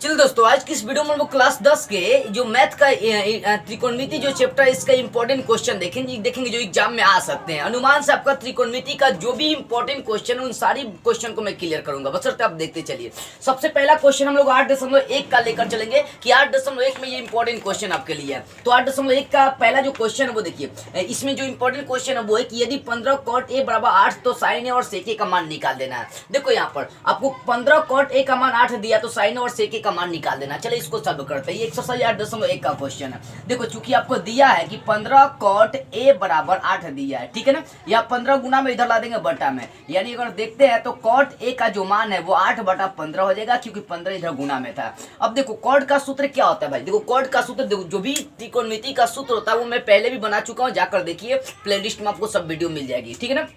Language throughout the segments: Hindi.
चलो दोस्तों, आज की इस वीडियो में हम लोग क्लास 10 के जो मैथ का त्रिकोणमिति जो चैप्टर है इसका इंपॉर्टेंट क्वेश्चन देखेंगे जो एग्जाम में आ सकते हैं। अनुमान से आपका त्रिकोणमिति का जो भी इंपॉर्टेंट क्वेश्चन है उन सारी क्वेश्चन को मैं क्लियर करूंगा, बशर्ते आप देखते चलिए। सबसे पहला क्वेश्चन हम लोग 8.1 का लेकर चलेंगे कि 8.1 में ये इंपॉर्टेंट क्वेश्चन आपके लिए है। तो 8.1 का पहला जो क्वेश्चन है वो देखिए, इसमें जो इंपॉर्टेंट क्वेश्चन है वो है कि यदि 15 cot a बराबर 8 तो sin a और sec a का मान निकाल देना है। देखो यहाँ पर आपको 15 cot a का मान 8 दिया तो sin a और sec a का मान निकाल देना। चलिए इसको सॉल्व करते हैं। ये एक्सरसाइज 8.1 का क्वेश्चन है। देखो चूंकि आपको दिया है कि 15 cot a बराबर 8 दिया है, ठीक है ना। या 15 गुना में इधर ला देंगे बटा में, यानी अगर देखते हैं तो cot a का जो मान है वो 8/15 हो जाएगा, क्योंकि 15 इधर गुना में था। अब देखो cot का सूत्र क्या होता है भाई, देखो cot का सूत्र जो भी त्रिकोणमिति का सूत्र होता है वो मैं पहले भी बना चुका हूँ, जाकर देखिए प्लेलिस्ट में आपको सब वीडियो मिल जाएगी, ठीक है ना।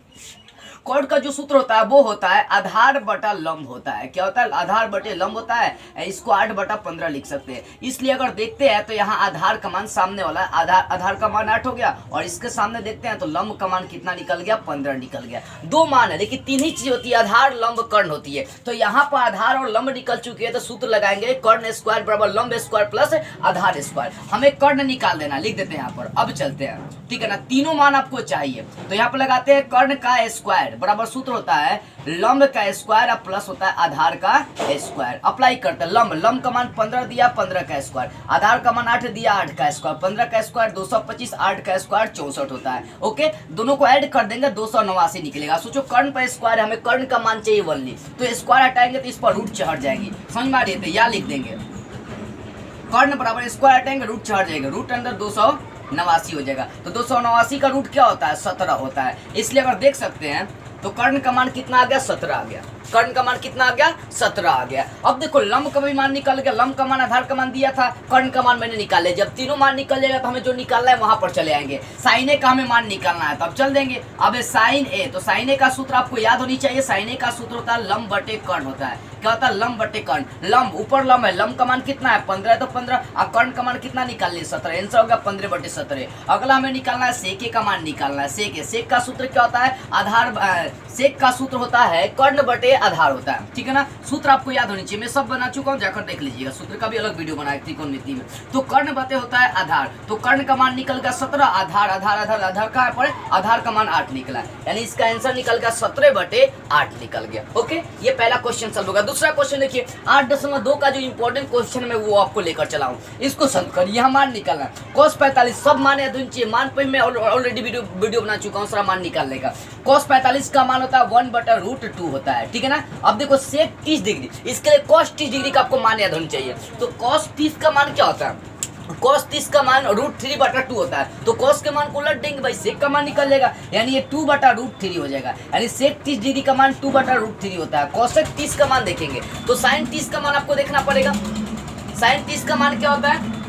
कॉड का जो सूत्र होता है वो होता है आधार बटा लंब होता है। क्या होता है? आधार बटे लंब होता है। इसको 8/15 लिख सकते हैं। इसलिए अगर देखते हैं तो यहाँ आधार का मान सामने वाला है, आधार का मान 8 हो गया और इसके सामने देखते हैं तो लंब का मान कितना निकल गया? 15 निकल गया। दो मान है लेकिन तीन ही चीज होती है, आधार लंब कर्ण होती है। तो यहाँ पर आधार और लंब निकल चुके हैं तो सूत्र लगाएंगे कर्ण स्क्वायर बराबर लंब स्क्वायर प्लस आधार स्क्वायर। हमें कर्ण निकाल देना, लिख देते हैं यहाँ पर। अब चलते हैं, ठीक है ना। तीनों मान आपको चाहिए तो यहाँ पर लगाते हैं कर्ण का स्क्वायर बराबर सूत्र होता है लंब का स्क्वायर और प्लस होता है आधार का स्क्वायर। अप्लाई करते हैं। लंब का मान 15 दिया, 15 का स्क्वायर। आधार का मान 8 दिया, 8 का स्क्वायर। 15 का स्क्वायर 225, 8 का स्क्वायर 64 होता है। ओके, दोनों को ऐड कर देंगे 289 निकलेगा। सोचो कर्ण पर स्क्वायर, हमें कर्ण का मान चाहिए वनली, तो स्क्वायर हटाएंगे तो इस पर रूट चढ़ जाएगी। समझ में आ रही है? या लिख देंगे कर्ण बराबर स्क्वायर हटाएंगे रूट चढ़ जाएगा, रूट अंदर 289 हो जाएगा। तो 289 का रूट क्या होता है? 17 होता है। इसलिए अगर देख सकते हैं तो कर्ण का मान कितना आ गया? 17 आ गया। कर्ण का मान कितना आ गया? 17 आ गया। अब देखो लंब का भी मान निकल गया। लंब का मान आधार का मान दिया था, कर्ण का मान मैंने निकाल लिया। जब तीनों मान निकल जाएगा तो हमें जो निकालना है वहां पर चले आएंगे। साइन ए का हमें मान निकालना है तो अब चल देंगे। अब साइन ए, तो साइन ए का सूत्र आपको याद होनी चाहिए। साइन ए का सूत्र होता है लंब बटे कर्ण होता है। क्या होता है? लंब बटे कर्ण। लंब ऊपर लंब है, लंब का मान कितना है? 15 है तो 15, और कर्ण का मान कितना निकाल लिया? 17। आंसर हो गया 15/17। अगला हमें निकालना है सेक ए का मान निकालना है। सेक का सूत्र क्या होता है? आधार सेक का सूत्र होता है कर्ण बटे आधार होता है, ठीक है ना। सूत्र आपको याद होनी चाहिए, मैं सब बना चुका हूँ, जाकर देख लीजिएगा। सूत्र का भी अलग वीडियो बनाया त्रिकोणमिति में। तो कर्ण बटे होता है आधार, तो कर्ण का मान निकल गया 17। आधार कहाँ पर? आधार का मान 8 निकला, यानी इसका आंसर निकल गया 17/8 निकल गया। ओके, ये पहला क्वेश्चन सॉल्व होगा। दूसरा क्वेश्चन देखिए 8.2 का जो इंपॉर्टेंट क्वेश्चन है वो आपको लेकर चला हूँ। इसको सॉल्व करिए। यहाँ मान निकालना cos 45, सब मान याद होनी चाहिए। मान पे मैं ऑलरेडी वीडियो बना चुका हूँ सारा मान निकालने का। cos 45 का मान होता है 1/√2 होता है, ठीक है ना। अब देखो सेक 30 डिग्री, इसके लिए cos 30 डिग्री का आपको मान याद होनी चाहिए। तो cos 30 का मान क्या होता है? cos 30 का मान √3/2 होता है। तो cos के मान को उलट देंगे भाई, सेक का मान निकल जाएगा, यानी ये 2/√3 हो जाएगा। यानी सेक 30 डिग्री का मान 2/√3 होता है। cosec 30 का मान देखेंगे तो sin 30 का मान आपको देखना पड़ेगा। sin 30 का मान क्या होता है?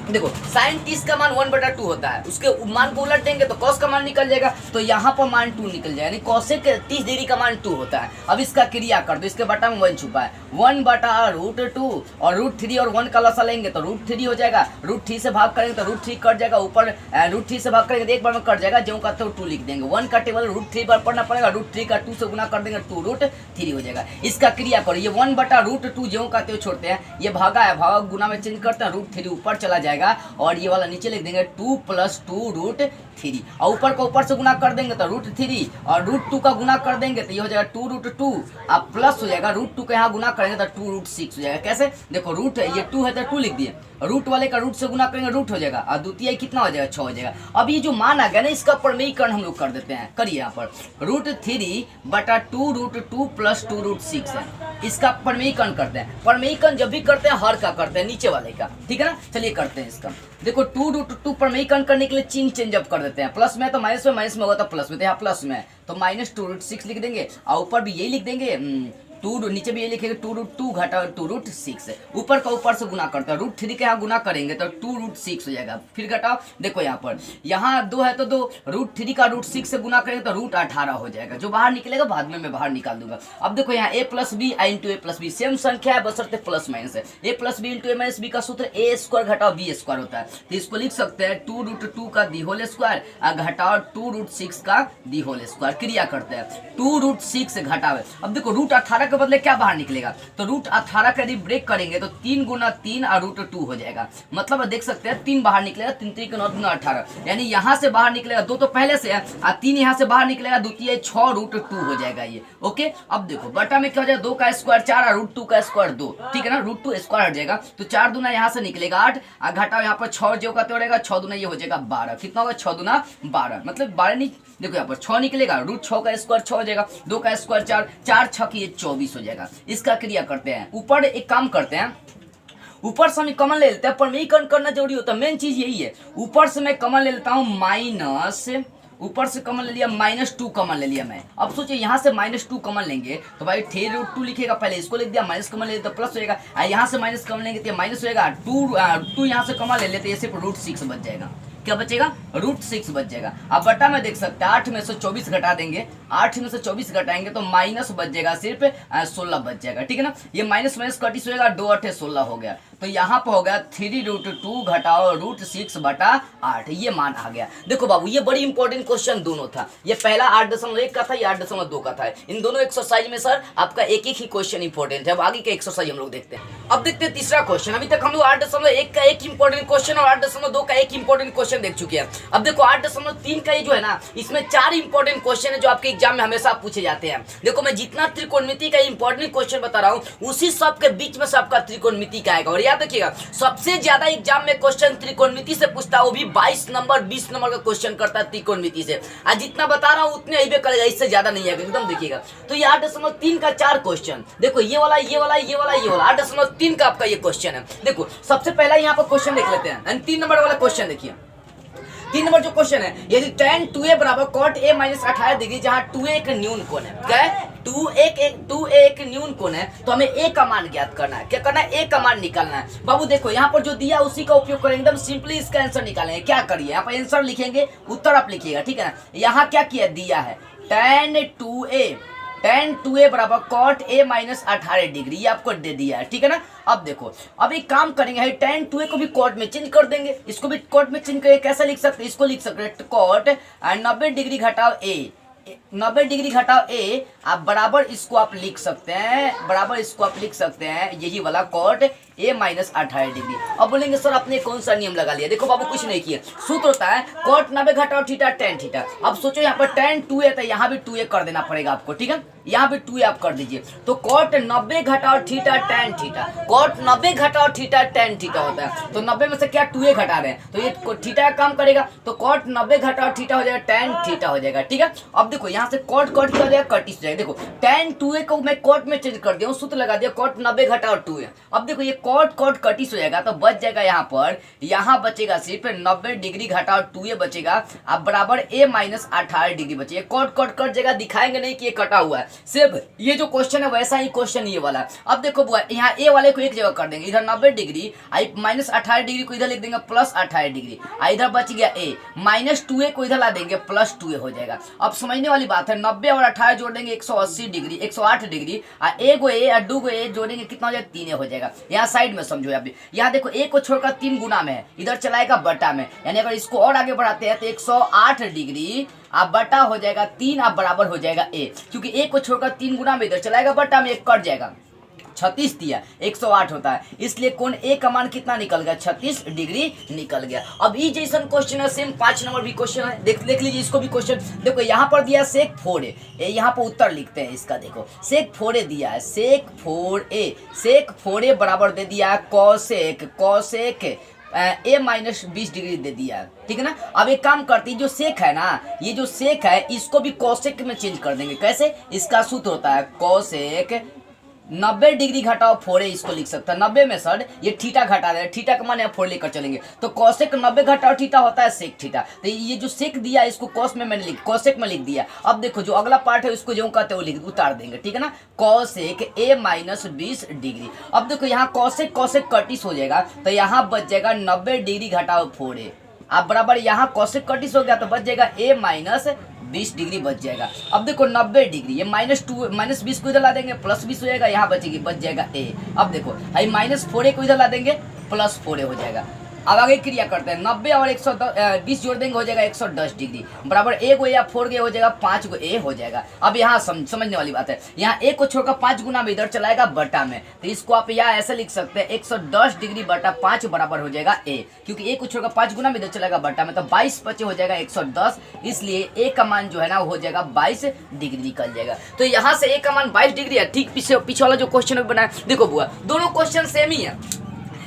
देखो sin 30 का मान 1/2 होता है, उसके मान को उलट देंगे तो cos का मान निकल जाएगा, तो यहाँ पर मान 2 निकल जाएगा, यानी cosec 30 डिग्री का मान 2 होता है। अब इसका क्रिया कर दो, इसके बटा में 1 छुपा है, 1/√2 और √3 और 1 का लसा लेंगे तो √3 हो जाएगा। √3 से भाग करेंगे तो √3 कट जाएगा, ऊपर √3 से भाग करेंगे तो एक बार में कट जाएगा, जो का तो 2 लिख देंगे। 1 का टेबल √3 बार पढ़ना पड़ेगा, √3 का 2 से गुना कर देंगे 2√3 हो जाएगा। इसका क्रिया करो, ये 1/√2 जो का तो छोड़ते हैं, ये भागा है, भागा गुना में चेंज करते हैं, √3 ऊपर चला जाएगा और ये वाला नीचे लिख देंगे 2 + 2√3 और ऊपर को ऊपर से गुना कर देंगे तो √3 और √2 का गुना कर देंगे तो ये हो जाएगा 2√2 अब प्लस हो जाएगा √2 का यहाँ गुना करेंगे तो 2√6 हो जाएगा। कैसे? देखो रूट ये 2 है तो 2 लिख दिए, रूट वाले का रूट से गुना करेंगे रूट हो जाएगा और द्वितीय कितना हो जाएगा? 6 हो जाएगा। अब ये जो मान आ गया ना इसका प्रमेयीकरण हम लोग कर देते हैं। करिए यहाँ पर √3/2√2 + 2√6 है, इसका प्रमेयीकरण करते हैं। प्रमेयीकरण जब भी करते हैं हर का करते हैं, नीचे वाले का, ठीक है ना। चलिए करते हैं इसका। देखो 2√2 प्रमेयीकरण करने के लिए चिन्ह चेंज अप कर देते हैं। प्लस में तो माइनस में होगा तो प्लस में, तो यहाँ प्लस में तो -2√6 लिख देंगे और ऊपर भी यही लिख देंगे 2, नीचे भी ये लिखेंगे 2√2 घटा 2√6, ऊपर का ऊपर से गुना करते हैं। √3 के यहाँ गुना करेंगे तो 2√6 हो जाएगा। फिर घटाओ, देखो यहाँ 2 है तो 2, √3 का √6 से गुना करेंगे तो √18 हो जाएगा। जो बाहर निकलेगा बाद में मैं बाहर निकाल दूंगा। अब देखो यहाँ a + b i × a + b same संख्या है, बशर्ते प्लस माइनस है। a + b × a - b का सूत्र a² घटाओ b² होता है, तो इसको लिख सकते हैं 2√2 का d² घटाओ 2√6 का d²। क्रिया करते हैं 2√6 घटावे। अब देखो √18 के बदले क्या बाहर निकलेगा, तो √18 का यदि ब्रेक करेंगे तो 3 गुना 3 और √2 हो जाएगा। मतलब देख सकते हैं 3 बाहर निकलेगा, 3 3 9 गुना 18, यानी यहाँ से बाहर निकलेगा 2 तो पहले से है और 3 यहाँ से बाहर निकलेगा, द्वितीय 6 √2 हो जाएगा ये। ओके, अब देखो बटा में क्या हो जाएगा, 2 का स्क्वायर 4 और √2 का स्क्वायर 2, ठीक है ना, √2 स्क्वायर हट जाएगा तो 4 दूना यहाँ से निकलेगा 8 और घटाओ यहाँ पर 6 जो का तो रहेगा 6 दूना ये हो जाएगा 12, कितना होगा 6 दूना 12, मतलब 12 नहीं, देखो यहाँ पर 6 निकलेगा, √6 का स्क्वायर 6 हो जाएगा, 2 का स्क्वायर 4, 4 6 की 24 हो जाएगा। इसका क्रिया करते हैं, ऊपर एक काम करते हैं, ऊपर से हम कॉमन ले लेते हैं, पर में करना जरूरी होता है, मेन चीज यही है। ऊपर से मैं कॉमन ले लेता हूँ माइनस, ऊपर से कॉमन ले लिया -2 कॉमन ले लिया मैं। अब सोचिए यहाँ से -2 कॉमन लेंगे तो भाई 3√2 लिखेगा, पहले इसको लिख दिया, माइनस कॉमन ले लेते तो प्लस होएगा, यहाँ से माइनस कॉमन लेंगे तो माइनस होएगा, 2 यहाँ से कॉमन ले लेते ये सिर्फ √6 बच जाएगा। क्या बचेगा, √6 बच जाएगा। अब बटा में देख सकते हैं 8 में से 24 घटा देंगे, 8 में से 24 घटाएंगे तो माइनस बच जाएगा, सिर्फ 16 बच जाएगा, ठीक है ना। ये माइनस माइनस कटिस होगा, 2 8 16 हो गया, तो यहाँ पर हो गया 3√2 घटाओ √6 बटा 8, ये मान आ गया। देखो बाबू ये बड़ी इंपॉर्टेंट क्वेश्चन दोनों था, ये पहला 8.1 का था, ये 8.2 का था। इन दोनों एक्सरसाइज में सर आपका एक ही क्वेश्चन इंपॉर्टेंट है। अब आगे के एक्सरसाइज हम लोग देखते हैं। अब देखते हैं तीसरा क्वेश्चन। अभी तक हम लोग 8.1 का एक इंपॉर्टेंट क्वेश्चन और 8.2 का एक इंपॉर्टेंट क्वेश्चन देख चुके हैं। अब देखो 8.3 का ये जो है ना, इसमें 4 इंपॉर्टेंट क्वेश्चन है जो आपके एग्जाम में हमेशा पूछे जाते हैं। देखो मैं जितना त्रिकोणमिति का इंपॉर्टेंट क्वेश्चन बता रहा हूँ उसी सब के बीच में सबका त्रिकोणमिति का आएगा। और याद रखिएगा सबसे ज्यादा एग्जाम में क्वेश्चन त्रिकोणमिति से पूछता है, वो भी 22 नंबर 20 नंबर का क्वेश्चन करता है त्रिकोणमिति से। आज जितना बता रहा हूँ उतने अइबे करेगा, इससे ज्यादा नहीं आएगा, एकदम देखिएगा। तो ये 8.3 का 4 क्वेश्चन, देखो ये वाला ये वाला ये वाला ये वाला 8.3 का आपका ये क्वेश्चन है। देखो सबसे पहला यहाँ पर क्वेश्चन देख लेते हैं, 3 नंबर वाला क्वेश्चन देखिए। 3 नंबर जो क्वेश्चन है, यदि tan 2a बराबर cot a - 18 डिग्री, जहां 2a एक न्यून कोण है, क्या है 2a एक न्यून कोण है, तो हमें a का मान ज्ञात करना है। क्या करना है, a का मान निकालना है। बाबू देखो यहाँ पर जो दिया उसी का उपयोग करेंगे, एकदम सिंपली इसका आंसर निकालेंगे। क्या करिए यहाँ पर आंसर लिखेंगे, उत्तर आप लिखिएगा, ठीक है ना। यहाँ क्या किया दिया है, tan 2a बराबर cot a - 18 डिग्री, ये आपको दे दिया है, ठीक है ना। अब देखो अब एक काम करेंगे, tan 2a को भी cot में चेंज कर देंगे, इसको भी cot में चेंज करके कैसे लिख सकते हैं, इसको लिख सकते हैं cot 90 डिग्री घटाओ a, 90 डिग्री घटाओ a, आप बराबर इसको आप लिख सकते हैं, बराबर इसको आप लिख सकते हैं यही वाला cot a - 18 डिग्री। अब बोलेंगे सर आपने कौन सा नियम लगा लिया, देखो बाबू कुछ नहीं किया, सूत्र होता है cot 90 घटाओ थीटा tan थीटा। अब सोचो यहाँ पर tan 2a था, यहाँ भी 2a कर देना पड़ेगा आपको, ठीक है, यहाँ भी 2a आप कर दीजिए। तो cot 90 घटाओ थीटा tan थीटा, cot 90 घटाओ थीटा tan थीटा होता है, तो 90 में से क्या 2a घटा रहे हैं, तो ये थीटा का काम करेगा, तो cot 90 घटाओ थीटा हो जाएगा tan थीटा हो जाएगा, ठीक है। अब देखो यहाँ से cot क्या हो जाएगा, कटिस हो जाएगा। देखो tan 2a को मैं cot में चेंज कर दिया, सूत्र लगा दिया cot 90 घटाओ 2a। अब देखो ये cot कटिस हो जाएगा, तो बच जाएगा यहाँ पर, यहाँ बचेगा सिर्फ 90 डिग्री घटाओ 2a बचेगा, अब बराबर a - 18 डिग्री बचेगा। cot कट जाएगा, दिखाएंगे नहीं कि ये कटा हुआ है, सिर्फ ये जो क्वेश्चन है वैसा ही क्वेश्चन ये वाला। अब देखो यहाँ a वाले को एक जगह कर देंगे, इधर 90 डिग्री -18 डिग्री को इधर लिख देंगे +18 डिग्री, इधर बच गया a, -2a को इधर ला देंगे +2a हो जाएगा। अब समझने वाली बात है, 90 और 18 जोड़ देंगे 180 डिग्री 108 डिग्री, एक a और 2 a जोड़ेंगे कितना हो जाएगा 3 हो जाएगा। यहाँ साइड में समझो, यहाँ देखो a को छोड़कर 3 गुना में है, इधर चलाएगा बटा में, यानी अगर इसको और आगे बढ़ाते हैं तो 108 डिग्री आप बटा हो जाएगा 3, आप बराबर हो जाएगा a, क्योंकि a को छोड़कर 3 गुना में इधर चलाएगा बटा में, एक कट जाएगा, 36 दिया 108 होता है, इसलिए कोण a का मान कितना निकल गया 36 डिग्री निकल गया। अब ये जैसा क्वेश्चन है सेम 5 नंबर भी क्वेश्चन है, देख लीजिए इसको भी क्वेश्चन। देखो यहाँ पर दिया sec 4a, यहाँ पर उत्तर लिखते हैं इसका, देखो sec 4a दिया है, sec 4a बराबर दे दिया है cosec a - 20 डिग्री दे दिया है, ठीक है ना। अब एक काम करती, जो सेक है ना, ये जो सेक है इसको भी कॉसेक में चेंज कर देंगे। कैसे, इसका सूत्र होता है कॉसेक 90 डिग्री घटाओ 4a, इसको लिख सकता है 90 में सर ये थीटा घटा रहे हैं, थीटा का मान 4 लेकर चलेंगे, तो कॉसेक 90 घटाओ थीटा होता है सेक थीटा। तो ये जो सेक दिया इसको कॉस में मैंने कॉसेक में लिख दिया। अब देखो जो अगला पार्ट है उसको जो कहते हैं वो उतार देंगे, ठीक है ना, कॉसेक a - 20 डिग्री। अब देखो यहाँ कॉसेक कटिस हो जाएगा, तो यहाँ बच जाएगा 90 डिग्री घटाओ 4a, आप बराबर यहाँ कॉसेक कटिस हो गया तो बच जाएगा a - 20 डिग्री बच जाएगा। अब देखो 90 डिग्री, ये -20 को इधर ला देंगे +20 हो जाएगा, यहाँ बच जाएगा a। अब देखो -4a को इधर ला देंगे +4a हो जाएगा। अब आगे क्रिया करते हैं, 90 और 120 जोड़ देंगे हो जाएगा 110 डिग्री बराबर ए गो या 4 हो जाएगा 5 गो ए हो जाएगा। अब यहाँ समझने वाली बात है, यहाँ ए को छोड़कर 5 गुना में इधर चलाएगा बटा में, तो इसको आप यहाँ ऐसे लिख सकते हैं 110 डिग्री बटा 5 बराबर हो जाएगा ए, क्योंकि ए को छोड़कर 5 गुना में इधर चलाएगा बटा में, तो 22 बचे हो जाएगा 110, इसलिए ए का मान जो है ना हो जाएगा 22 डिग्री निकल जाएगा। तो यहाँ से ए का मान 22 डिग्री है। ठीक पीछे वाला जो क्वेश्चन बनाया देखो बुआ, दोनों क्वेश्चन सेम ही है।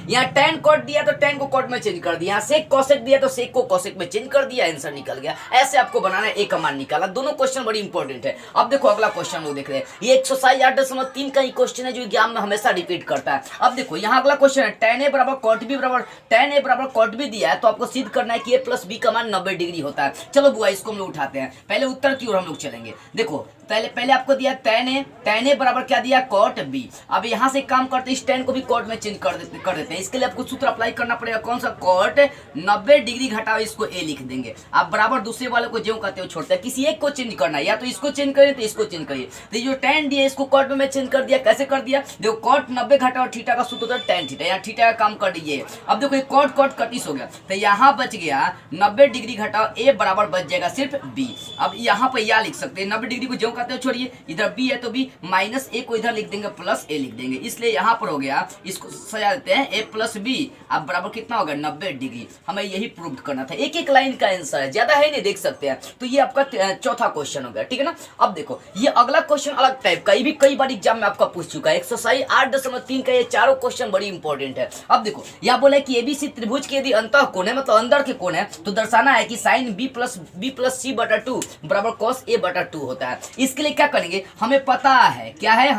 यहाँ tan cot दिया तो tan को cot में चेंज कर दिया, यहाँ sec cosec दिया तो sec को cosec में चेंज कर दिया, आंसर निकल गया। ऐसे आपको बनाना है, ए का मान निकाला। दोनों क्वेश्चन बड़ी इंपॉर्टेंट है। अब देखो अगला क्वेश्चन लोग देख रहे हैं, ये एक्सरसाइज 8.3 का ही क्वेश्चन है जो एग्जाम में हमेशा रिपीट करता है। अब देखो यहाँ अगला क्वेश्चन है, tan a बराबर cot b बराबर tan a बराबर cot b दिया है, तो आपको सिद्ध करना है कि a प्लस बी का मान 90 डिग्री होता है। चलो बुआ इसको हम लोग उठाते हैं, पहले उत्तर की ओर हम लोग चलेंगे। देखो पहले आपको दिया tan a बराबर क्या दिया cot b। अब यहाँ से काम करते हैं, इस tan को भी cot में चेंज कर देते हैं। इसके लिए आपको सूत्र अप्लाई करना पड़ेगा, कौन सा, cot 90 डिग्री घटाओ इसको a लिख देंगे। आप बराबर दूसरे वाले को जो कहते हो छोड़ते हैं, किसी एक को चेंज करना है, या तो इसको चेंज करिए तो इसको चेंज करिए। तो जो tan दिया इसको cot में चेंज कर दिया, कैसे कर दिया, देखो cot 90 घटाओ थीटा का सूत्र होता है tan थीटा, यहाँ थीटा का काम कर दीजिए। अब देखो ये cot कटिस हो गया, तो यहाँ बच गया 90 डिग्री घटाओ a बराबर बच जाएगा सिर्फ b। अब यहाँ पर यह लिख सकते हैं, 90 डिग्री को जो कहते हो छोड़िए, इधर b है तो b माइनस a को इधर लिख देंगे प्लस a लिख देंगे, इसलिए यहाँ पर हो गया, इसको सजा देते हैं a प्लस b। अब बराबर कितना होगा 90 डिग्री। हमें यही प्रूव करना था, एक एक लाइन का आंसर है, ज्यादा है नहीं, देख सकते हैं। तो ये आपका चौथा क्वेश्चन हो गया, ठीक है ना। अब देखो ये अगला क्वेश्चन अलग टाइप का, ये भी कई बार एग्जाम में आपका पूछ चुका है। एक्सरसाइज 8.3 का ये चारों क्वेश्चन बड़ी इंपॉर्टेंट है। अब देखो यहाँ बोला कि एबीसी त्रिभुज के यदि अंतः कोण है, मतलब अंदर के कोण है, तो दर्शाना है कि साइन b प्लस c बटा 2 बराबर cos a बटा 2 होता है। इसके लिए क्या करेंगे, हमें पता है क्या है,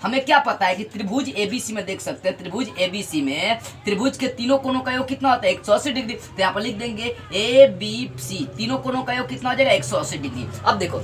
हमें क्या पता है कि त्रिभुज एबीसी में देख सकते हैं, त्रिभुज एबीसी में त्रिभुज के तीनों कोणों का योग कितना होता है 180 डिग्री। तो यहाँ पर लिख देंगे ए बी सी, तीनों कोणों का योग कितना हो जाएगा 180 डिग्री। अब देखो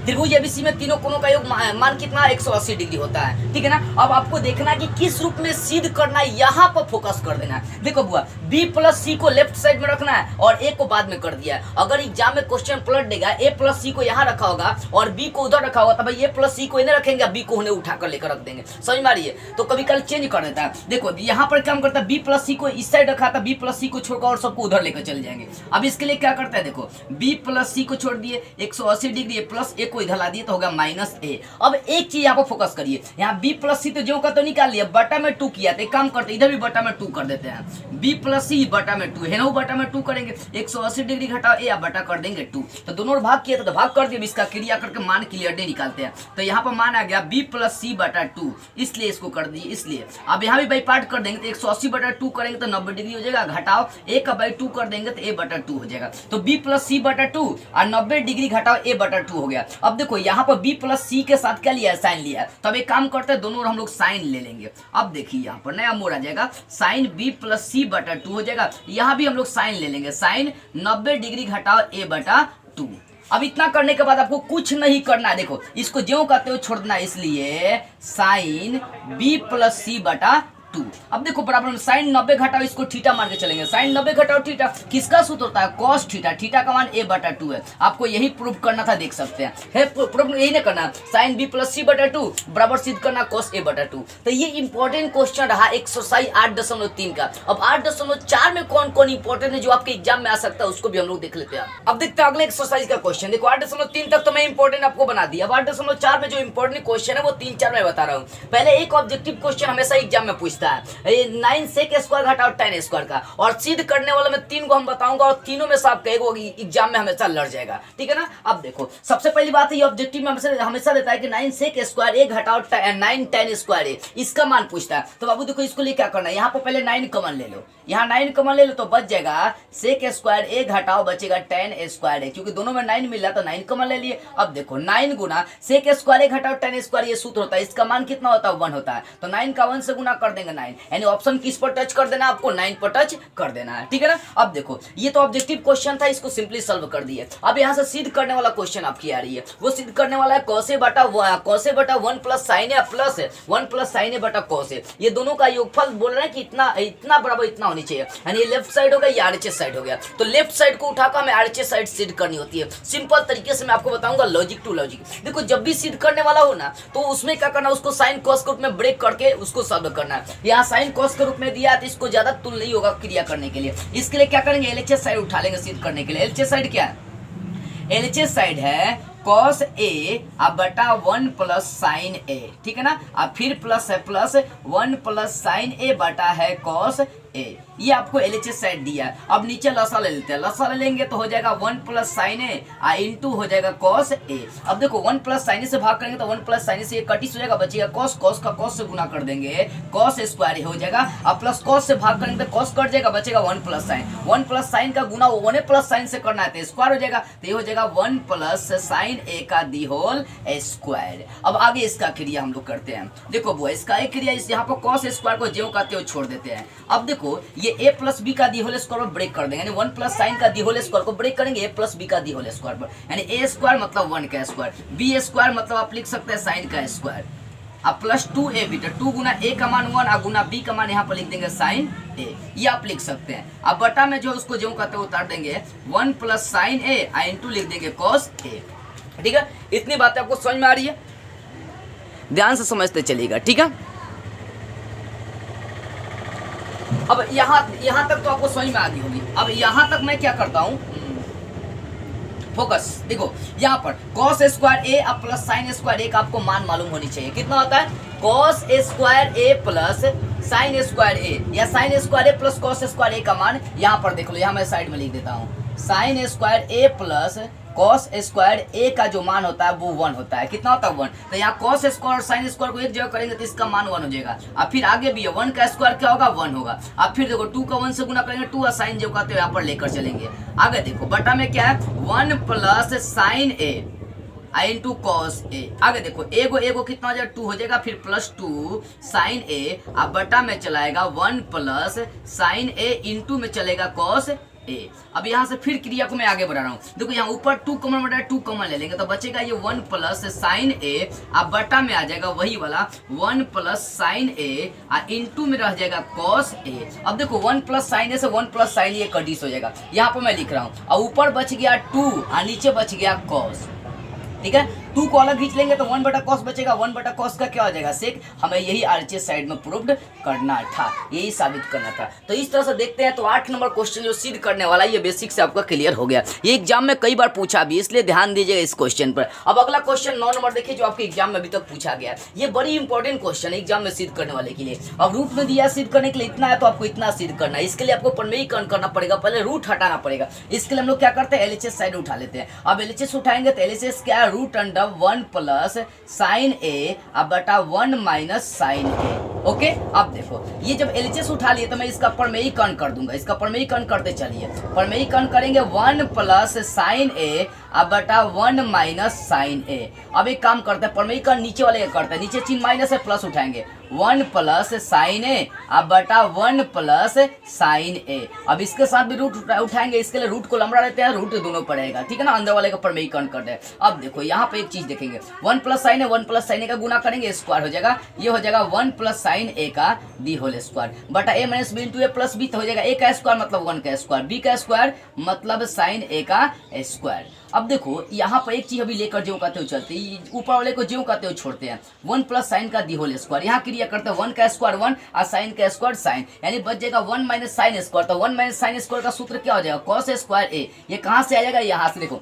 त्रिभुज एबीसी में तीनों कोणों का योग मान कितना 180 डिग्री होता है, ठीक है ना। अब आपको देखना है कि किस रूप में सिद्ध करना है, यहाँ पर फोकस कर देना है। देखो बुआ b प्लस सी को लेफ्ट साइड में रखना है और a को बाद में कर दिया है। अगर एग्जाम में क्वेश्चन पलट देगा, a प्लस सी को यहाँ रखा होगा और b को उधर रखा होगा, तो भाई a प्लस सी को इन्हें रखेंगे, b को उन्हें उठाकर लेकर रख देंगे, समझ में आ रही है। तो कभी कल चेंज कर देता है। देखो यहाँ पर काम करता है, b प्लस सी को इस साइड रखा था, b प्लस सी को छोड़कर और सबको उधर लेकर चले जाएंगे। अब इसके लिए क्या करता है, देखो b प्लस सी को छोड़ दिए 180 डिग्री, प्लस a को इधर ला दिए तो होगा माइनस a। अब एक चीज यहाँ पर फोकस करिए, यहाँ b प्लस सी तो जो का तो निकाल लिया, बटा में 2 किया, तो काम करते इधर भी बटा में 2 कर देते हैं, b प्लस सी बटा में 2 है ना, बटा में 2 करेंगे, 180 डिग्री घटाओ a, बटा कर देंगे 2। तो दोनों भाग किया तो भाग कर दिया, इसका क्रिया करके मान क्लियरली निकालते हैं। तो यहाँ पर मान आ गया b प्लस सी बटा 2, इसलिए इसको कर दिए, इसलिए अब यहाँ भी बाई पार्ट कर देंगे, तो 180 बटा 2 करेंगे तो 90 डिग्री हो जाएगा, घटाओ a का बाई 2 कर देंगे तो a बटा 2 हो जाएगा। तो b प्लस सी बटा 2 और 90 डिग्री घटाओ a बटा 2 हो गया। अब देखो यहाँ पर b प्लस सी के साथ क्या लिया है, साइन लिया है, तो अब एक काम करते हैं, दोनों हम लोग साइन ले लेंगे। अब देखिए यहाँ पर नया मोड़ आ जाएगा, साइन b प्लस सी बटा 2 हो जाएगा। यहाँ भी हम लोग साइन ले लेंगे, साइन 90 डिग्री घटाओ a बटा 2। अब इतना करने के बाद आपको कुछ नहीं करना है, देखो इसको ज्यों कहते हो छोड़ना है, इसलिए साइन b प्लस सी बटा 2। अब देखो बराबर में साइन 90 घटाओ, इसको थीटा मार के चलेंगे, साइन 90 घटाओ थीटा, किसका सूत्र होता है cos थीटा, थीटा का मान a बटा 2 है। आपको यही प्रूव करना था, देख सकते हैं, प्रूव यही नहीं करना, साइन b प्लस सी बटा 2 बराबर सिद्ध करना cos a बटा 2। तो ये इंपॉर्टेंट क्वेश्चन रहा एक्सरसाइज 8.3 का। अब 8.4 में कौन कौन इंपॉर्टेंट है जो आपके एग्जाम में आ सकता है, उसको भी हम लोग देख लेते हैं। अब देखते हैं अगले एक्सरसाइज का क्वेश्चन। देखो 8.3 तक तो मैं इंपॉर्टेंट आपको बना दिया, अब 8.4 में जो इंपॉर्टेंट क्वेश्चन है वो 3-4 में बता रहा हूँ। पहले एक ऑब्जेक्टिव क्वेश्चन हमेशा एग्जाम में पूछता है, 9 सेक स्क्वायर घटाओ tan स्क्वायर का, और सिद्ध करने वाला मैं 3 को हम बताऊंगा, और तीनों में से आपका एक एग्जाम में हमेशा लड़ जाएगा, ठीक है ना। अब देखो सबसे पहली बात है, ये ऑब्जेक्टिव में हमेशा देता है कि 9 सेक स्क्वायर a घटाओ 9 tan स्क्वायर a, इसका मान पूछता है। तो बाबू देखो इसको लिए क्या करना है, यहाँ पर पहले 9 कॉमन ले लो, यहाँ 9 कॉमन ले लो तो बच जाएगा सेक स्क्वायर a घटाओ बचेगा tan स्क्वायर a, क्योंकि दोनों में 9 मिल रहा तो 9 कॉमन ले लिए। अब देखो 9 गुना सेक स्क्वायर a घटाओ tan स्क्वायर, ये सूत्र होता है, इसका मान कितना होता है 1 होता है, तो 9 का 1 से गुना कर देंगे 9, यानी ऑप्शन किस पर टच कर देना, आपको 9 पर टच कर देना है, ठीक है ना। अब देखो ये तो ऑब्जेक्टिव क्वेश्चन था, इसको सिंपली सॉल्व कर दिए। अब यहाँ से सिद्ध करने वाला क्वेश्चन आपकी आ रही है, वो सिद्ध करने वाला है cos a बटा 1 plus sign a plus 1 plus sign a बटा cos a, ये दोनों का योगफल बोल रहे हैं कि इतना बराबर इतना होनी चाहिए, यानी ये लेफ्ट साइड हो गया, ये आरएचएस साइड हो गया। तो लेफ्ट साइड को उठाकर हमें आरएचएस साइड सिद्ध करनी होती है। सिंपल तरीके से मैं आपको बताऊंगा, लॉजिक टू लॉजिक। देखो जब भी सिद्ध करने वाला हो ना, तो उसमें क्या करना, उसको साइन कॉस के रूप में ब्रेक करके उसको सॉल्व करना है। यहाँ साइन कॉस के रूप में दिया है तो इसको ज्यादा तुल नहीं होगा क्रिया करने के लिए। इसके लिए क्या करेंगे, एलएचएस साइड उठा लेंगे सिद्ध करने के लिए। एलएचएस साइड क्या है, एलएचएस साइड है कॉस ए अब बटा 1 प्लस साइन ए, ठीक है ना। अब फिर प्लस है प्लस 1 प्लस साइन ए बटा है कॉस ए, ये आपको एलएचएस साइड दिया है। अब नीचे लसा ले लेते हैं, लसा ले लेंगे तो हो जाएगा 1 प्लस साइन ए इंटू हो जाएगा कॉस ए। अब देखो 1 प्लस साइन ए से भाग करेंगे तो 1 प्लस साइन ए से कटिस हो जाएगा, बचेगा कॉस, कॉस का कॉस से गुना कर देंगे कॉस स्क्वायर हो जाएगा। अब प्लस कॉस से भाग करेंगे तो कॉस कट जाएगा, बचेगा 1 प्लस साइन। 1 प्लस साइन का गुना 1 प्लस साइन से करना है तो स्क्वायर हो जाएगा, तो ये हो जाएगा 1 प्लस साइन ए का दी होल स्क्वायर। अब आगे इसका क्रिया हम लोग करते हैं। देखो वो इसका एक क्रिया, इस यहाँ पर कॉस स्क्वायर को ज्यों कहते हो छोड़ देते हैं। अब देखो ये ए प्लस बी का दी होल स्क्वायर पर ब्रेक कर देंगे, यानी 1 प्लस साइन का दी होल स्क्वायर को ब्रेक करेंगे ए प्लस बी का दी होल स्क्वायर पर, यानी ए स्क्वायर मतलब 1 का स्क्वायर, बी स्क्वायर मतलब आप लिख सकते हैं साइन का स्क्वायर। अब प्लस 2a बीटा 2 गुना ए का मान 1 और गुना बी का मान यहाँ पर लिख देंगे साइन ए, ये आप लिख सकते हैं। अब बटा में जो उसको जो कहते हैं उतार देंगे 1 प्लस साइन ए इंटू लिख देंगे कॉस ए, ठीक है। इतनी बातें आपको समझ में आ रही है, ध्यान से समझते चलिएगा, ठीक है। अब यहाँ तक तो आपको समझ में आ गई होगी। अब यहाँ तक मैं क्या करता हूँ, फोकस देखो यहाँ पर कॉस स्क्वायर ए अब प्लस साइन स्क्वायर ए का आपको मान मालूम होनी चाहिए। कितना होता है, कॉस स्क्वायर ए प्लस साइन स्क्वायर ए, या साइन स्क्वायर ए प्लस कॉस स्क्वायर ए का मान यहाँ पर देख लो, यहाँ मैं साइड में लिख देता हूँ। साइन स्क्वायर ए प्लस कॉस स्क्वायर ए का जो मान होता है वो 1 होता है। कितना होता है 1, तो यहाँ कॉस स्क्वायर और साइन स्क्वायर को एक जगह करेंगे तो इसका मान 1 हो जाएगा। अब फिर आगे भी है 1 का स्क्वायर क्या होगा 1 होगा। अब फिर देखो 2 का 1 से गुना करेंगे 2 और साइन जो कहते हैं यहाँ पर लेकर चलेंगे। आगे देखो बटा में क्या है 1 plus sign A into cos A. आगे देखो एगो कितना हो जाएगा 2 हो जाएगा, फिर प्लस 2 साइन ए, अब बटा में चलाएगा 1 प्लस साइन ए इंटू में चलेगा कॉस ए। अब यहाँ से फिर क्रिया को मैं आगे बढ़ा रहा हूँ। देखो यहाँ ऊपर 2 कॉमन बटा 2 कॉमन ले लेंगे तो बचेगा ये 1 प्लस साइन ए, अब बटा में आ जाएगा वही वाला 1 प्लस साइन ए इंटू में रह जाएगा कॉस ए। अब देखो 1 प्लस साइन ए से 1 प्लस साइन ए कटिस हो जाएगा, यहाँ पर मैं लिख रहा हूँ। और ऊपर बच गया 2 और नीचे बच गया कॉस, ठीक है। 2 को अलग खींच लेंगे तो 1 बटा कॉस बचेगा, 1 बटा कॉस का क्या हो जाएगा सेक। हमें यही आरएचएस साइड में प्रूव्ड करना था, यही साबित करना था। तो इस तरह से देखते हैं तो 8 नंबर क्वेश्चन जो सिद्ध करने वाला है ये बेसिक से आपका क्लियर हो गया। ये एग्जाम में कई बार पूछा भी, इसलिए ध्यान दीजिएगा इस क्वेश्चन पर। अब अगला क्वेश्चन 9 नंबर देखिए जो आपके एग्जाम में अभी तक पूछा गया है। ये बड़ी इंपॉर्टेंट क्वेश्चन है एग्जाम में सिद्ध करने वाले के लिए। अब रूट में दिया सिद्ध करने के लिए इतना है तो आपको इतना सिद्ध करना है। इसके लिए आपको प्रमेयीकरण करना पड़ेगा, पहले रूट हटाना पड़ेगा। इसके लिए हम लोग क्या करते हैं एलएचएस साइड उठा लेते हैं। अब एलएचएस उठाएंगे तो एलएचएस क्या है रूट अंडर 1 प्लस साइन ए अब बटा 1 माइनस साइन ए। ओके, अब देखो ये जब एलएचएस उठा लिए तो मैं इसका प्रमेयीकरण कर दूंगा। इसका प्रमेयीकरण करते चलिए, प्रमेयीकरण करेंगे 1 प्लस साइन ए अब बटा 1 माइनस साइन ए। अब एक काम करते हैं प्रमेयीकरण नीचे वाले का करते हैं, नीचे चिन्ह माइनस है प्लस उठाएंगे 1 प्लस साइन ए अब बटा 1 प्लस साइन ए। अब इसके साथ भी रूट उठाएंगे, इसके लिए रूट को लंबा लेते हैं, रूट दोनों पड़ेगा, ठीक है ना। अंदर वाले का प्रमेयीकरण करते हैं। अब देखो यहाँ पे एक चीज देखेंगे 1 प्लस साइन ए 1 प्लस साइन ए का गुना करेंगे स्क्वायर हो जाएगा, ये हो जाएगा 1 प्लस साइन ए का दी होल स्क्वायर बटा ए माइनस बी इंटू ए प्लस बी, तो हो जाएगा ए का स्क्वायर मतलब 1 का स्क्वायर, बी का स्क्वायर मतलब साइन ए का स्क्वायर। अब देखो यहाँ पर एक चीज अभी लेकर जो कहते हो चलते, ऊपर वाले को जो कहते हो छोड़ते हैं 1 प्लस साइन का दी होल स्क्वायर। यहाँ क्रिया करते हैं 1 का स्क्वायर 1 और साइन का स्क्वायर साइन, यानी बच जाएगा 1 माइनस साइन स्क्वायर। तो 1 माइनस साइन स्क्वायर का सूत्र क्या हो जाएगा कॉस स्क्वायर ए। ये कहाँ से आ जाएगा, यहाँ से देखो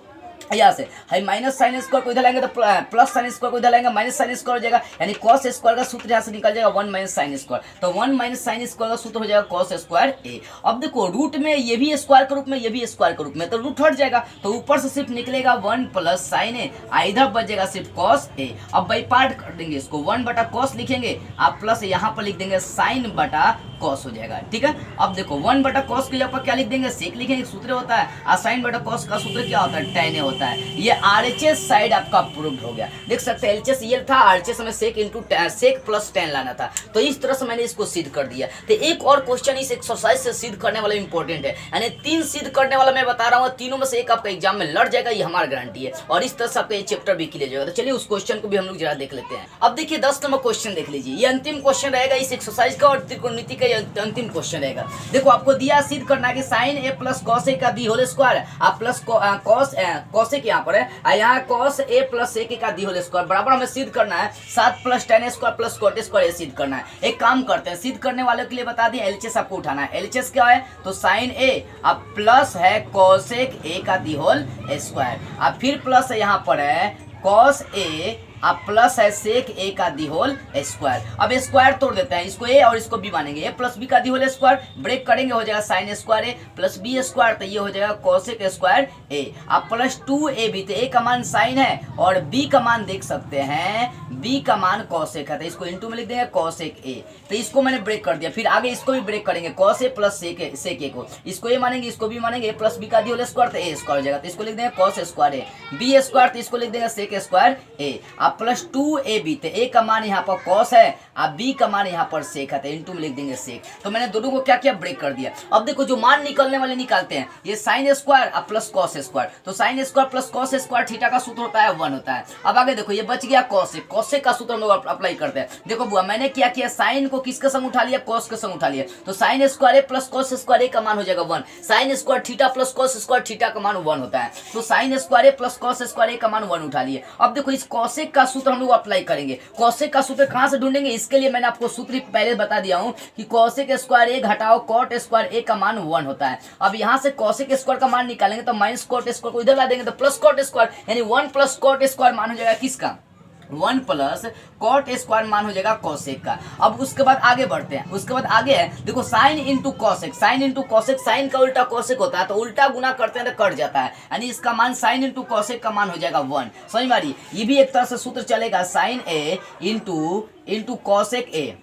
यहाँ से है माइनस साइन स्क्वायर को इधर लाएंगे तो प्लस साइन स्क्वायर को इधर लाएंगे माइनस साइन स्क्वायर हो जाएगा, यानी कॉस स्क्वायर का सूत्र यहाँ से निकल जाएगा 1 माइनस साइन स्क्वायर। तो 1 माइनस साइन स्क्वायर का सूत्र हो जाएगा कॉस स्क्वायर ए। अब देखो रूट में ये भी स्क्वायर के रूप में, ये भी स्क्वायर के रूप में, तो रूट हट जाएगा तो ऊपर से सिर्फ निकलेगा 1 प्लस साइन ए, इधर बचेगा सिर्फ कॉस ए। अब बाई पार्ट कर देंगे इसको, 1 बटा कॉस लिखेंगे आप प्लस यहाँ पर लिख देंगे साइन बटा कॉस हो जाएगा, ठीक है। अब देखो 1 बटा कॉस के ऊपर क्या लिख देंगे सेक लिखेंगे, सूत्र होता है, और साइन बटा कॉस का सूत्र क्या होता है tan ए होता है। ये आरएचएस साइड आपका प्रूव्ड हो गया। देख सकते हैं एलएचएस ये था, आरएचएस हमें सेक इंटू सेक प्लस tan लाना था, तो इस तरह से मैंने इसको सिद्ध कर दिया। तो एक और क्वेश्चन इस एक्सरसाइज से सिद्ध करने वाला इंपॉर्टेंट है, यानी 3 सिद्ध करने वाला मैं बता रहा हूँ, तीनों में से एक आपका एग्जाम में लड़ जाएगा, ये हमारी गारंटी है। और इस तरह से आपका ये चैप्टर भी क्लियर जाएगा। तो चलिए उस क्वेश्चन को भी हम लोग जरा देख लेते हैं। अब देखिए 10 नंबर क्वेश्चन देख लीजिए, ये अंतिम क्वेश्चन रहेगा इस एक्सरसाइज का और त्रिकोणमिति का ये अंतिम क्वेश्चन रहेगा। देखो आपको दिया सिद्ध करना है कि sign A plus cos A का दी होल स्क्वायर, आप प्लस कॉस ए यहाँ पर है, यहाँ कॉस ए प्लस ए का दी होल स्क्वायर बराबर हमें सिद्ध करना है 7 plus tan square plus cot square सिद्ध करना है। एक काम करते हैं, सिद्ध करने वालों के लिए बता दें एलएचएस आपको उठाना है। एलएचएस क्या है, तो साइन ए अब प्लस है कॉसेक ए का दी होल स्क्वायर, अब फिर प्लस यहाँ पर है कॉस ए अब प्लस है सेक ए का दी होल स्क्वायर। अब स्क्वायर तोड़ देते हैं, इसको ए और इसको बी मानेंगे, ए प्लस बी का दी होल स्क्वायर, ब्रेक करेंगे हो जाएगा साइन स्क्वायर ए प्लस बी स्क्वायर, तो ये हो जाएगा कोसेक स्क्वायर ए। अब प्लस 2a भी, तो ए का मान साइन है और बी का मान देख सकते हैं, बी का मान कोसेक है, तो इसको इनटू में लिख देंगे कोसेक ए। तो इसको मैंने ब्रेक कर दिया, फिर आगे इसको भी ब्रेक करेंगे कॉस ए प्लस सेक ए को, इसको ए मानेंगे इसको बी मानेंगे, ए प्लस बी का दी होल स्क्वायर तो ए स्क्वायर हो जाएगा, तो इसको लिख देंगे कॉस स्क्वायर ए, बी स्क्वायर तो इसको लिख देंगे सेक स्क्वायर ए। अब प्लस 2ab, तो ए का मान यहाँ पर कॉस है अब बी का मान यहाँ पर सेक है, तो इनटू में लिख देंगे सेक। तो मैंने दोनों को क्या किया, ब्रेक कर दिया। अब देखो जो मान निकलने वाले निकालते हैं, ये साइन स्क्वायर अब प्लस कॉस स्क्वायर, तो sine square plus cos square theta का सूत्र होता है 1 होता है। अब आगे देखो ये बच गया कॉसेक, कॉसेक का सूत्र हम लोग अप्लाई करते हैं। देखो बुआ मैंने क्या किया, साइन को किसके संग उठा लिया, कॉस के संग उठा लिया, तो साइन स्क्वायर ए प्लस कॉस स्क्वायर ए का मान हो जाएगा 1, sine square theta plus cos square theta का मान 1 होता है, तो साइन स्क्वायर ए प्लस कॉस स्क्वायर ए का मान 1 उठा लिए। अब देखो इस कॉसेक का सूत्र हम लोग अप्लाई करेंगे। कॉसेक का सूत्र कहां से ढूंढेंगे, इसके लिए मैंने आपको सूत्र पहले बता दिया हूं कि कॉसेक स्क्वायर ए घटाओ कॉट स्क्वायर ए का मान 1 होता है। अब यहां से कॉसेक स्क्वायर का मान निकालेंगे तो माइनस कॉट स्क्वायर को इधर ला देंगे तो प्लस कॉट स्क्वायर, यानी 1 प्लस कॉट स्क्वायर मान हो जाएगा किसका, 1 प्लस कॉट स्क्वायर मान हो जाएगा कॉसेक का। अब उसके बाद आगे बढ़ते हैं, उसके बाद आगे है देखो sine into cosec, sine into cosec, sine का उल्टा कॉसेक होता है, तो उल्टा गुना करते हैं तो कट जाता है, यानी इसका मान साइन इंटू कॉसेक का मान हो जाएगा 1। समझ में आ रही, ये भी एक तरह से सूत्र चलेगा, sine A into cosec A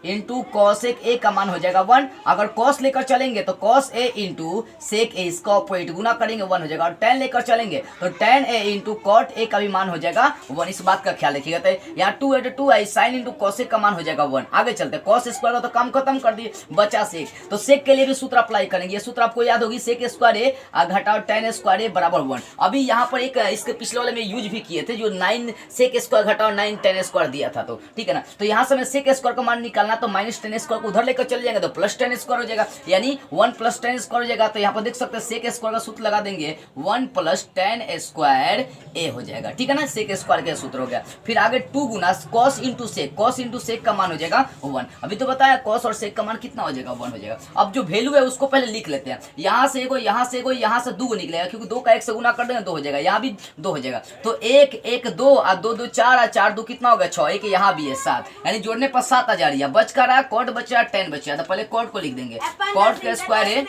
into cosec A का मान हो जाएगा 1। अगर कॉस लेकर चलेंगे तो कॉस ए इंटू सेक ए, इसका ऑपोजिट गुना करेंगे 1 हो जाएगा, और टेन लेकर चलेंगे तो tan A into cot A का भी मान हो जाएगा 1। इस बात का ख्याल रखिएगा। तो यहाँ 2 है 2 आई, साइन इंटू कॉसेक का मान हो जाएगा 1। आगे चलते कॉस स्क्वायर तो काम खत्म कर दिए, बचा सेक, तो सेक के लिए भी सूत्र अप्लाई करेंगे। ये सूत्र आपको याद होगी, सेक स्क्वायर ए घटाओ टेन स्क्वायर ए बराबर 1। अभी यहाँ पर एक इसके पिछले वाले में यूज भी किए थे, जो 9 सेक स्क्वायर घटाओ 9 टेन स्क्वायर दिया था, तो ठीक है ना। तो यहाँ से मैं सेक स्क्वायर का मान निकालना, तो माइनस टेन स्क्वायर को उधर लेकर चले जाएंगे तो प्लस टेन स्क्वायर हो जाएगा, यानी 1 प्लस टेन स्क्वायर हो जाएगा। तो यहाँ पर देख सकते हैं सेक स्क्वायर का सूत्र लगा देंगे, 1 प्लस टेन स्क्वायर ए हो जाएगा, ठीक है ना, सेक स्क्वायर का सूत्र हो गया। फिर आगे 2 गुना cos into sec, cos into sec का मान हो जाएगा 1। अभी तो बताया कॉस और सेक का मान कितना हो जाएगा, 1 हो जाएगा। अब जो वैल्यू है उसको पहले लिख लेते हैं, यहाँ से एगो यहाँ से एगो यहाँ से 2 निकलेगा, क्योंकि 2 का 1 से गुना कर देंगे 2 हो जाएगा, यहाँ भी 2 हो जाएगा। तो 1 1 2 और 2 2 4 और 4 2 कितना हो गया 6, एक यहाँ भी है 7, यानी जोड़ने पर 7 आ जा रही है। बच कर रहा है कॉट बच रहा है 10 बच रहा है, तो पहले कॉट को लिख देंगे, कॉट का स्क्वायर ए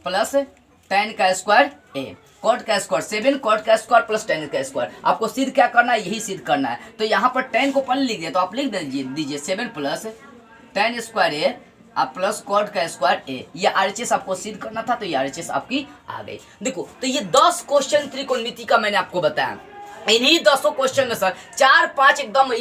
प्लस 10 का स्क्वायर ए, कॉट का स्क्वायर 7 कॉट का स्क्वायर प्लस 10 का स्क्वायर। आपको सिद्ध क्या करना है, यही सिद्ध करना है। तो यहाँ पर 10 को पहले लिख दिया, तो आप लिख दीजिए 7 प्लस 10 स्क्वायर ए आप प्लस कॉट का स्क्वायर ए। ये आरएचएस आपको सिद्ध करना था, तो ये आरएचएस आपकी आ गई। देखो तो ये 10 क्वेश्चन त्रिकोणमिति का मैंने आपको बताया। इन्हीं 10 क्वेश्चन में सर 4-5 एकदम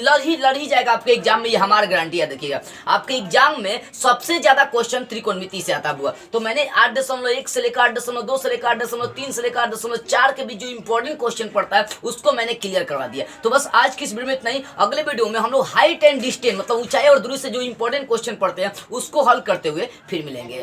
लड़ ही जाएगा आपके एग्जाम में, ये हमारा गारंटी है। देखिएगा आपके एग्जाम में सबसे ज्यादा क्वेश्चन त्रिकोणमिति से आता हुआ, तो मैंने 8.1 से लेकर 8.2 से लेकर 8.3 से लेकर 8.4 के बीच जो इंपॉर्टेंट क्वेश्चन पड़ता है उसको मैंने क्लियर करवा दिया। तो बस आज की इस वीडियो में इतना ही। अगले वीडियो में हम लोग हाइट एंड डिस्टेंस मतलब ऊंचाई और दूरी से जो इंपॉर्टेंट क्वेश्चन पढ़ते हैं उसको हल करते हुए फिर मिलेंगे।